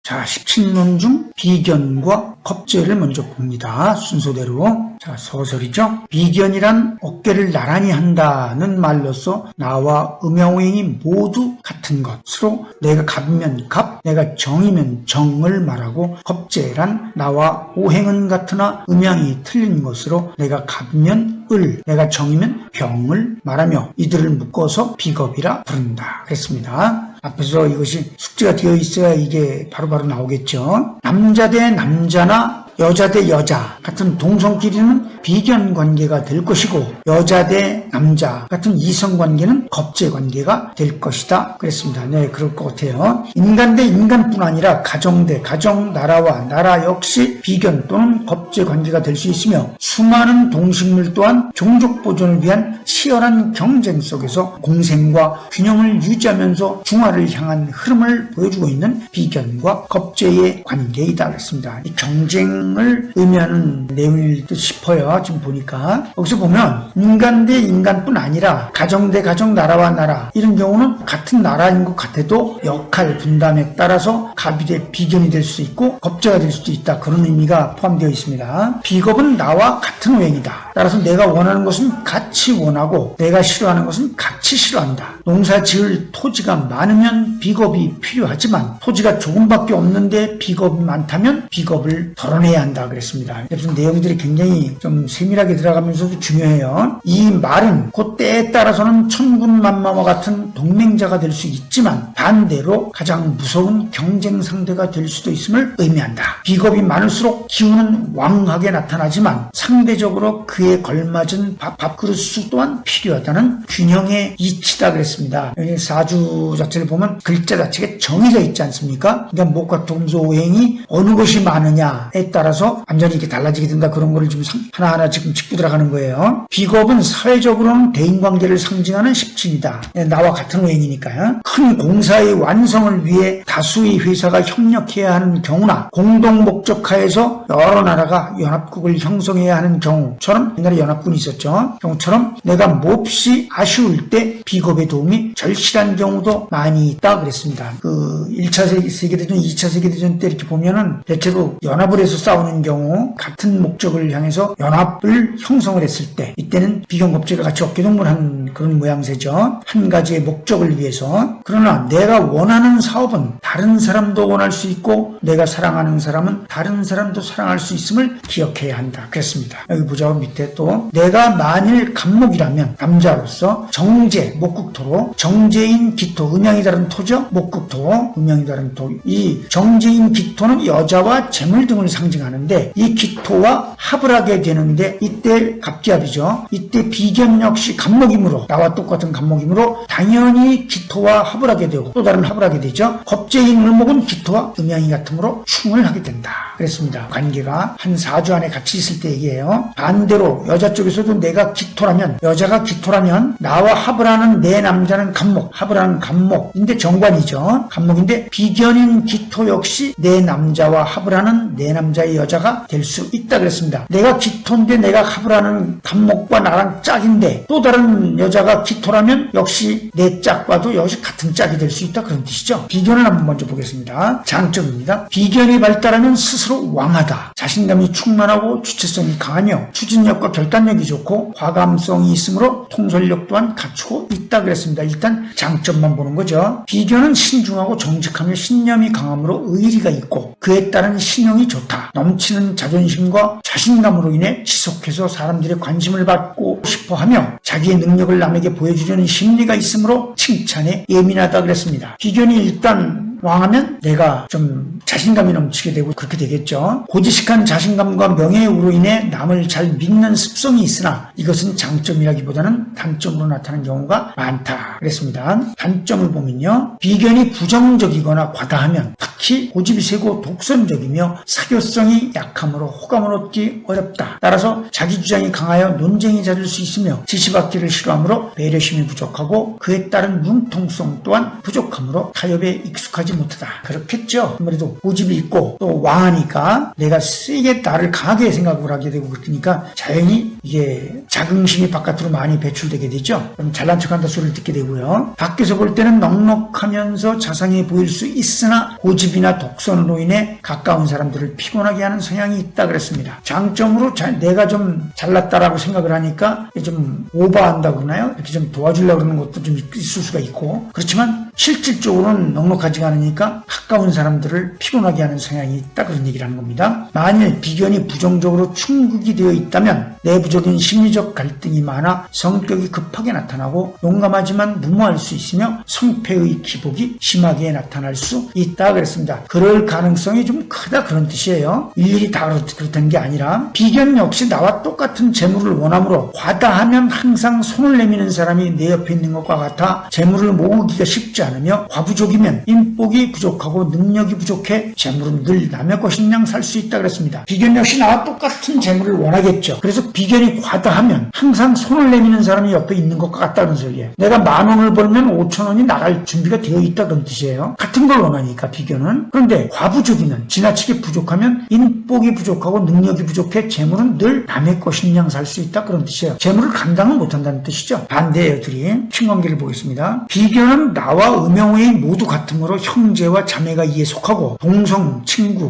자, 17론 중 비견과 겁재를 먼저 봅니다. 순서대로. 자, 서설이죠. 비견이란 어깨를 나란히 한다는 말로서 나와 음양오행이 모두 같은 것으로 내가 갑이면 갑, 내가 정이면 정을 말하고, 겁재란 나와 오행은 같으나 음양이 틀린 것으로 내가 갑이면 을, 내가 정이면 병을 말하며 이들을 묶어서 비겁이라 부른다. 그랬습니다. 앞에서 이것이 숙제가 되어 있어야 이게 바로바로 나오겠죠. 남자 대 남자나 여자 대 여자 같은 동성끼리는 비견 관계가 될 것이고, 여자 대 남자 같은 이성 관계는 겁재 관계가 될 것이다. 그랬습니다. 네, 그럴 것 같아요. 인간 대 인간뿐 아니라 가정 대 가정, 나라와 나라 역시 비견 또는 겁재 관계가 될 수 있으며, 수많은 동식물 또한 종족 보존을 위한 치열한 경쟁 속에서 공생과 균형을 유지하면서 중화를 향한 흐름을 보여주고 있는 비견과 겁재의 관계이다. 그랬습니다. 이 경쟁을 의미하는 내용일 듯 싶어요. 지금 보니까 여기서 보면 인간 대 인간뿐 아니라 가정 대 가정, 나라와 나라, 이런 경우는 같은 나라인 것 같아도 역할 분담에 따라서 갑이 대 비견이 될 수 있고 겁재가 될 수도 있다. 그런 의미가 포함되어 있습니다. 비겁은 나와 같은 오행이다. 따라서 내가 원하는 것은 같이 원하고 내가 싫어하는 것은 같이 싫어한다. 농사 지을 토지가 많으면 비겁이 필요하지만 토지가 조금밖에 없는데 비겁이 많다면 비겁을 덜어내야 한다. 그랬습니다. 그래서 내용들이 굉장히 좀 세밀하게 들어가면서도 중요해요. 이 말은 그 때에 따라서는 천군만마와 같은 동맹자가 될 수 있지만 반대로 가장 무서운 경쟁 상대가 될 수도 있음을 의미한다. 비겁이 많을수록 기운은 왕하게 나타나지만 상대적으로 그에 걸맞은 밥그릇 수 또한 필요하다는 균형의 이치다. 그랬습니다. 여기 사주 자체를 보면 글자 자체가 정해져 있지 않습니까? 그러니까 목과 동서 오행이 어느 것이 많으냐에 따라서 완전히 이렇게 달라지게 된다. 그런 거를 지금 하나하나 지금 짚고 들어가는 거예요. 비겁은 사회적으로는 대인관계를 상징하는 17이다. 나와 같은 오행이니까요. 큰 공사의 완성을 위해 다수의 회사가 협력해야 하는 경우나 공동 목적하에서 여러 나라가 연합국을 형성해야 하는 경우처럼, 옛날에 연합군이 있었죠. 경우처럼 내가 몹시 아쉬울 때 비겁의 도움이 절실한 경우도 많이 있다. 그랬습니다. 그 1차 세계대전, 2차 세계대전 때 이렇게 보면은 대체로 연합을 해서 싸우는 경우, 같은 목적을 향해서 연합을 형성을 했을 때, 이때는 비견겁재가 같이 어깨동무한 그런 모양새죠. 한 가지의 목적을 위해서. 그러나 내가 원하는 사업은 다른 사람도 원할 수 있고 내가 사랑하는 사람은 다른 사람도 사랑할 수 있음을 기억해야 한다. 그랬습니다. 여기 보자. 밑에 또 내가 만일 갑목이라면 남자로서 정제, 목국토로, 정제인 기토, 음양이 다른 토죠. 목국토, 음양이 다른 토. 이 정제인 기토는 여자와 재물 등을 상징하는데 이 기토와 합을 하게 되는데 이때 갑기합이죠. 이때 비견 역시 갑목이므로, 나와 똑같은 갑목이므로 당연히 기토와 합을 하게 되고 또 다른 합을 하게 되죠. 겁재인 을목은 기토와 음양이 같으므로 충을 하게 된다. 그랬습니다. 관계가 한 사주 안에 같이 있을 때 얘기예요. 반대로 여자 쪽에서도 내가 기토라면, 여자가 기토라면 나와 합을 하는 내 남자는 갑목, 합을 하는 갑목인데 정관이죠. 갑목인데 비견인 기토 역시 내 남자와 합을 하는 내 남자의 여자가 될 수 있다. 그랬습니다. 내가 기토인데 내가 합을 하는 갑목과 나랑 짝인데 또 다른 여자가 기토라면 역시 내 짝과도 역시 같은 짝이 될 수 있다. 그런 뜻이죠. 비견을 한번 먼저 보겠습니다. 장점입니다. 비견이 발달하면 스스로 왕하다. 자신감이 충만하고 주체성이 강하며 추진력과 결단력이 좋고 과감성이 있으므로 통솔력 또한 갖추고 있다. 그랬습니다. 일단 장점만 보는 거죠. 비견은 신중하고 정직하며 신념이 강함으로 의리가 있고 그에 따른 신용이 좋다. 넘치는 자존심과 자신감으로 인해 지속해서 사람들의 관심을 받고 싶어하며 자기의 능력을 남에게 보여주려는 심리가 있으므로 칭찬에 예민하다. 그랬습니다. 비견이 일단 왕하면 내가 좀 자신감이 넘치게 되고 그렇게 되겠죠. 고지식한 자신감과 명예우로 인해 남을 잘 믿는 습성이 있으나 이것은 장점이라기보다는 단점으로 나타나는 경우가 많다. 그랬습니다. 단점을 보면요. 비견이 부정적이거나 과다하면 특히 고집이 세고 독선적이며 사교성이 약하므로 호감을 얻기 어렵다. 따라서 자기 주장이 강하여 논쟁이 잦을 수 있으며 지시받기를 싫어하므로 배려심이 부족하고 그에 따른 융통성 또한 부족하므로 타협에 익숙하지 못하다. 그렇겠죠. 아무래도 고집이 있고 또 왕하니까 내가 세게 나를 강하게 생각을 하게 되고 그러니까 자연히 이게 자긍심이 바깥으로 많이 배출되게 되죠. 그럼 잘난 척한다 소리를 듣게 되고요. 밖에서 볼 때는 넉넉하면서 자상해 보일 수 있으나 고집이나 독선으로 인해 가까운 사람들을 피곤하게 하는 성향이 있다 그랬습니다. 장점으로 내가 좀 잘났다라고 생각을 하니까 좀 오버한다 그러나요? 이렇게 좀 도와주려고 그러는 것도 좀 있을 수가 있고 그렇지만 실질적으로는 넉넉하지가 않으니까 가까운 사람들을 피곤하게 하는 성향이 있다 그런 얘기를 하는 겁니다. 만일 비견이 부정적으로 충극이 되어 있다면 내부적인 심리적 갈등이 많아 성격이 급하게 나타나고 용감하지만 무모할 수 있으며 성패의 기복이 심하게 나타날 수 있다 그랬습니다. 그럴 가능성이 좀 크다 그런 뜻이에요. 일일이 다 그렇다는 게 아니라 비견 역시 나와 똑같은 재물을 원함으로 과다하면 항상 손을 내미는 사람이 내 옆에 있는 것과 같아 재물을 모으기가 쉽지 않으며 과부족이면 인복이 부족하고 능력이 부족해 재물은 늘 남의 것인 양 살 수 있다 그랬습니다. 비견 역시 나와 똑같은 재물을 원하겠죠. 그래서 비견이 과다하면 항상 손을 내미는 사람이 옆에 있는 것과 같다는 소리예요. 내가 10,000원을 벌면 5,000원이 나갈 준비가 되어 있다 그런 뜻이에요. 같은 걸 원하니까 비견은. 그런데 과부족이면 지나치게 부족하면 인복이 부족하고 능력이 부족해 재물은 늘 남의 것인 양 살 수 있다 그런 뜻이에요. 재물을 감당을 못한다는 뜻이죠. 반대예요. 둘이 친관계를 보겠습니다. 비견은 나와 음영의 모두 같으므로 형제와 자매가 이에 속하고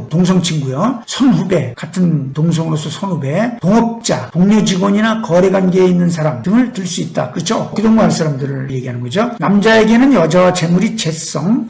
동성친구요. 선후배, 같은 동성으로서 선후배, 동업자, 동료 직원이나 거래관계에 있는 사람 등을 들 수 있다. 그렇죠? 그 동무할 사람들을 얘기하는 거죠. 남자에게는 여자와 재물이 재성,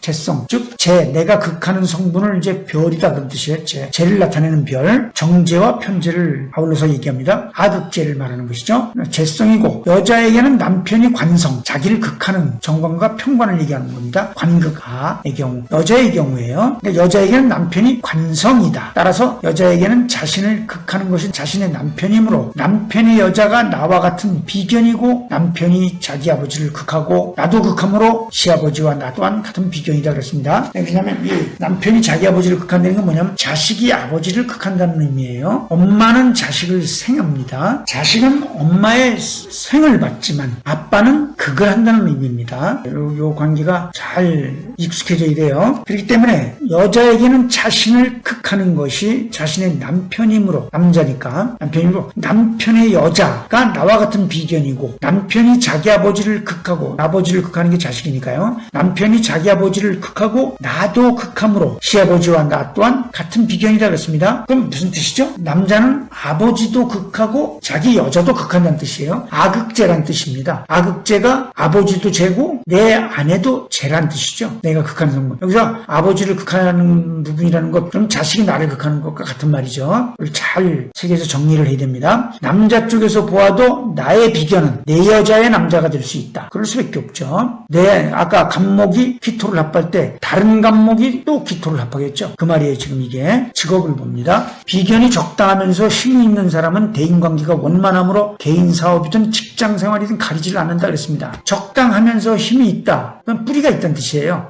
즉 내가 극하는 성분을 이제 별이다 그런 뜻이에요. 재를 나타내는 별, 정제와 편제를 아울러서 얘기합니다. 아극제를 말하는 것이죠. 재성이고 여자에게는 남편이 관성, 자기를 극하는 정관과 편관을 얘기하는 겁니다. 관극하의 경우, 여자의 경우에요. 그러니까 여자에게는 남편이 관성이다. 따라서 여자에게는 자신을 극하는 것이 자신의 남편이므로 남편의 여자가 나와 같은 비견이고 남편이 자기 아버지를 극하고 나도 극함으로 시아버지와 나 또한 같은 비견이다 그랬습니다. 왜냐하면 이 남편이 자기 아버지를 극한다는 건 뭐냐면 자식이 아버지를 극한다는 의미예요. 엄마는 자식을 생합니다. 자식은 엄마의 생을 받지만 아빠는 극을 한다는 의미입니다. 요 관계가 잘 익숙해져야 돼요. 그렇기 때문에 여자에게는 자신을 극하는 것이 자신의 남편이므로, 남자니까 남편이므로 남편의 여자가 나와 같은 비견이고 남편이 자기 아버지를 극하고 아버지를 극하는 게 자식이니까요. 남편이 자기 아버지를 극하고 나도 극함으로 시아버지와 나 또한 같은 비견이다 그랬습니다. 그럼 무슨 뜻이죠? 남자는 아버지도 극하고 자기 여자도 극한다는 뜻이에요. 아극제란 뜻입니다. 아극제가 아버지도 제고 내 아내도 제란 뜻이죠. 내가 극하는 성분. 여기서 아버지를 극하는 부분이라는 것, 그럼 자식이 나를 극하는 것과 같은 말이죠. 잘 책에서 정리를 해야 됩니다. 남자 쪽에서 보아도 나의 비견은 내 여자의 남자가 될 수 있다. 그럴 수밖에 없죠. 아까 간목이 기토를 합할 때 다른 간목이 또 기토를 합하겠죠. 그 말이에요. 지금 이게 직업을 봅니다. 비견이 적당하면서 힘이 있는 사람은 대인관계가 원만하므로 개인 사업이든 직장 생활이든 가리지를 않는다 그랬습니다. 적당하면서 힘이 있다. 그건 뿌리가 있다는 뜻이에요.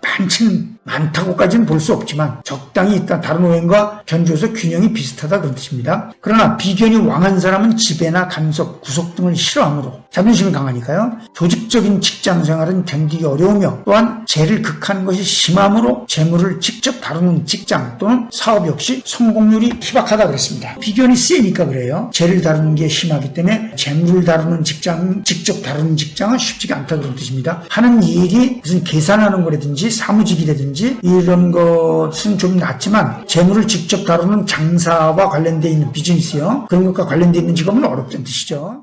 많다고까지는 볼 수 없지만 적당히 있다. 다른 오행과 견주어서 균형이 비슷하다 그런 뜻입니다. 그러나 비견이 왕한 사람은 지배나 간섭, 구속 등을 싫어하므로 자존심이 강하니까요. 조직적인 직장 생활은 견디기 어려우며 또한 재를 극하는 것이 심하므로 재물을 직접 다루는 직장 또는 사업 역시 성공률이 희박하다 그랬습니다. 비견이 세니까 그래요. 재를 다루는 게 심하기 때문에 재물을 다루는 직장, 직접 다루는 직장은 쉽지가 않다 그런 뜻입니다. 하는 일이 무슨 계산하는 거라든지 사무직이라든지 이런 것은 좀 낫지만 재물을 직접 다루는 장사와 관련되어 있는 비즈니스요. 그런 것과 관련되어 있는 직업은 어렵다는 뜻이죠.